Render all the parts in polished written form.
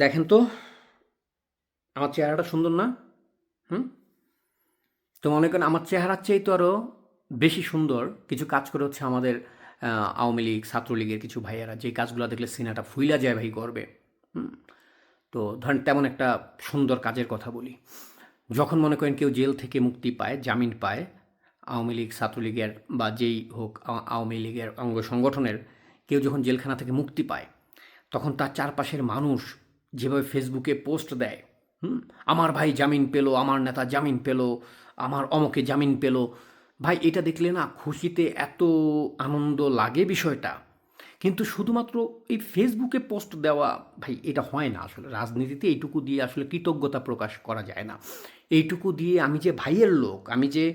দেখেন তো আমার চেহারাটা সুন্দর না? হুম? তো মনে করেন আমার চেহারার চেয়ে তো আরও বেশি সুন্দর কিছু কাজ করে হচ্ছে আমাদের আওয়ামী লীগ, ছাত্রলীগের কিছু ভাইয়েরা, যে কাজগুলো দেখলে সিনাটা ফুইলা যায় ভাই গর্বে। হুম? তো ধরেন তেমন একটা সুন্দর কাজের কথা বলি। যখন মনে করেন কেউ জেল থেকে মুক্তি পায়, জামিন পায়, আওয়ামী লীগ, ছাত্রলীগের বা যেই হোক আওয়ামী লীগের অঙ্গ সংগঠনের কেউ যখন জেলখানা থেকে মুক্তি পায়, তখন তার চারপাশের মানুষ যেভাবে ফেসবুকে পোস্ট দেয়, হুম, আমার ভাই জামিন পেল, আমার নেতা জামিন পেল, আমার অমকে জামিন পেল, ভাই এটা দেখলে না খুশিতে এত আনন্দ লাগে বিষয়টা। কিন্তু শুধুমাত্র এই ফেসবুকে পোস্ট দেওয়া ভাই এটা হয় না আসলে। রাজনীতিতে এইটুকু দিয়ে আসলে কৃতজ্ঞতা প্রকাশ করা যায় না। এইটুকু দিয়ে আমি যে ভাইয়ের লোক, আমি যে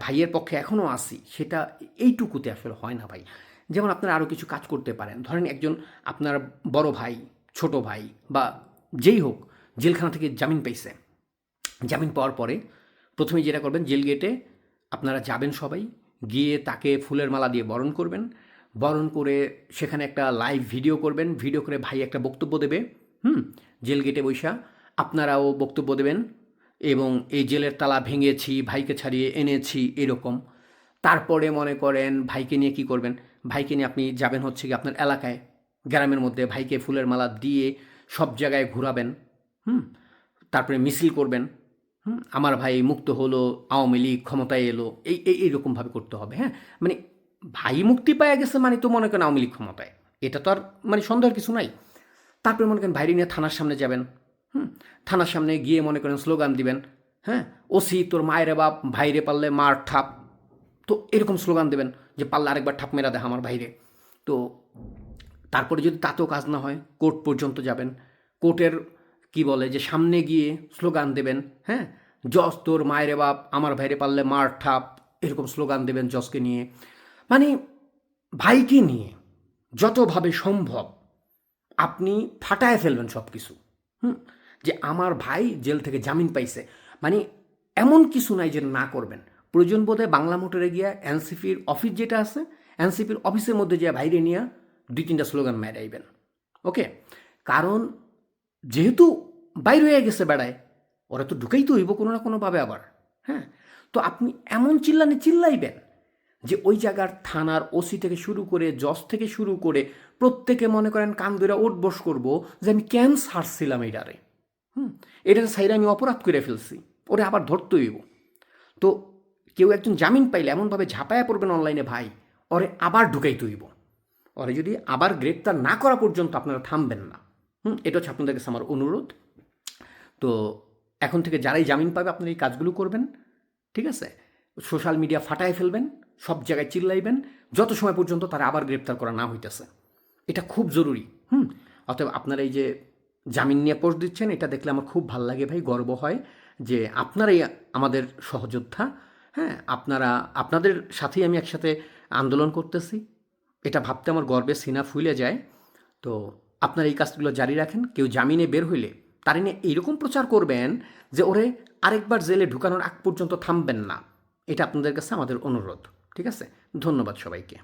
ভাইয়ের পক্ষে এখনও আছি, সেটা এইটুকুতে আসলে হয় না ভাই। যেমন আপনারা আরও কিছু কাজ করতে পারেন। ধরেন একজন আপনার বড় ভাই, ছোট ভাই বা যেই হোক জেলখানা থেকে জামিন পাইছে। জামিন পাওয়ার পরে প্রথমেই যেটা করবেন, জেল গেটে আপনারা যাবেন সবাই, গিয়ে তাকে ফুলের মালা দিয়ে বরণ করবেন। বরণ করে সেখানে একটা লাইভ ভিডিও করবেন, ভিডিও করে ভাই একটা বক্তব্য দেবে। হুম, জেল গেটে বইসা আপনারাও বক্তব্য দেবেন এবং এই জেলের তালা ভেঙেছি, ভাইকে ছাড়িয়ে এনেছি, এরকম। তারপরে মনে করেন ভাইকে নিয়ে কি করবেন, ভাইকে নিয়ে আপনি যাবেন হচ্ছে কি আপনার এলাকায়, গ্রামের মধ্যে ভাইকে ফুলের মালা দিয়ে সব জায়গায় ঘুরাবেন। হুম, তারপরে মিছিল করবেন। হুম, আমার ভাই মুক্ত হলো, আওয়ামী লীগ ক্ষমতায় এলো, এইরকমভাবে করতে হবে। হ্যাঁ, মানে ভাই মুক্তি পাওয়া গেছে মানে তো মনে করেন আওয়ামী লীগ ক্ষমতায়, এটা তো আর মানে সন্দেহের কিছু নাই। তারপরে মনে করেন ভাইরে নিয়ে থানার সামনে যাবেন। হুম, থানার সামনে গিয়ে মনে করেন স্লোগান দিবেন। হ্যাঁ, ওসি তোর মায়েরে বাপ, ভাইরে পারলে মার ঠাপ। তো এরকম স্লোগান দেবেন যে পারলে আরেকবার ঠাপ মেরা দেয় আমার ভাইরে। তো তারপরে যদি তাতেও কাজ না হয়, কোর্ট পর্যন্ত যাবেন। কোর্টের কি বলে যে সামনে গিয়ে স্লোগান দেবেন। হ্যাঁ, জজ তোর মায়েরে বাপ, আমার ভাইরে পারলে মার ঠাপ, এরকম স্লোগান দেবেন জজকে নিয়ে। মানে ভাইকে নিয়ে যতভাবে সম্ভব আপনি ফাটায় ফেলবেন সব কিছু। হুম, যে আমার ভাই জেল থেকে জামিন পাইছে, মানে এমন কিছু নাই যে না করবেন। প্রয়োজন বোধে বাংলা মোটরে গিয়া এনসিপির অফিস যেটা আছে, এনসিপির অফিসের মধ্যে যে বাইরে নিয়ে দুই তিনটা স্লোগান মেরাইবেন। ওকে, কারণ যেহেতু বাইর হয়ে গেছে বেড়ায়, ওরা তো ঢুকেই তো হইব কোনো না কোনোভাবে আবার। হ্যাঁ, তো আপনি এমন চিল্লানি চিল্লাইবেন যে ওই জায়গার থানার ওসি থেকে শুরু করে জজ থেকে শুরু করে প্রত্যেকে মনে করেন কান ধরে ওঠ বস করবো যে আমি কেন ছাড়ছিলাম এইটারে। হুম, এটার সাইডে আমি অপরাধ করে ফেলছি, ওরে আবার ধরতে হইব। তো কেউ একজন জামিন পাইলে এমনভাবে ঝাঁপায়া পড়বেন অনলাইনে ভাই, ওরে আবার ঢুকাইতে হইব। ওরে যদি আবার গ্রেপ্তার না করা পর্যন্ত আপনারা থামবেন না। হুম, এটা হচ্ছে আপনাদের কাছে আমার অনুরোধ। তো এখন থেকে যারাই জামিন পাবে আপনারা এই কাজগুলো করবেন। ঠিক আছে, সোশ্যাল মিডিয়া ফাটায় ফেলবেন, সব জায়গায় চিল্লাইবেন, যত সময় পর্যন্ত তারা আবার গ্রেপ্তার করা না হইতেছে। এটা খুব জরুরি। হুম, অতএব আপনারা এই যে জামিন নিয়ে পোস্ট দিচ্ছেন, এটা দেখলে আমার খুব ভাল লাগে ভাই, গর্ব হয় যে আপনারাই আমাদের সহযোদ্ধা। হ্যাঁ, আপনারা, আপনাদের সাথেই আমি একসাথে আন্দোলন করতেছি, এটা ভাবতে আমার গর্বে সিনা ফুলে যায়। তো আপনারা এই কাজগুলো জারি রাখেন। কেউ জামিনে বের হইলে তার নিয়ে এইরকম প্রচার করবেন যে ওরে আরেকবার জেলে ঢুকানোর আগ পর্যন্ত থামবেন না। এটা আপনাদের কাছে আমাদের অনুরোধ। ঠিক আছে, ধন্যবাদ সবাইকে।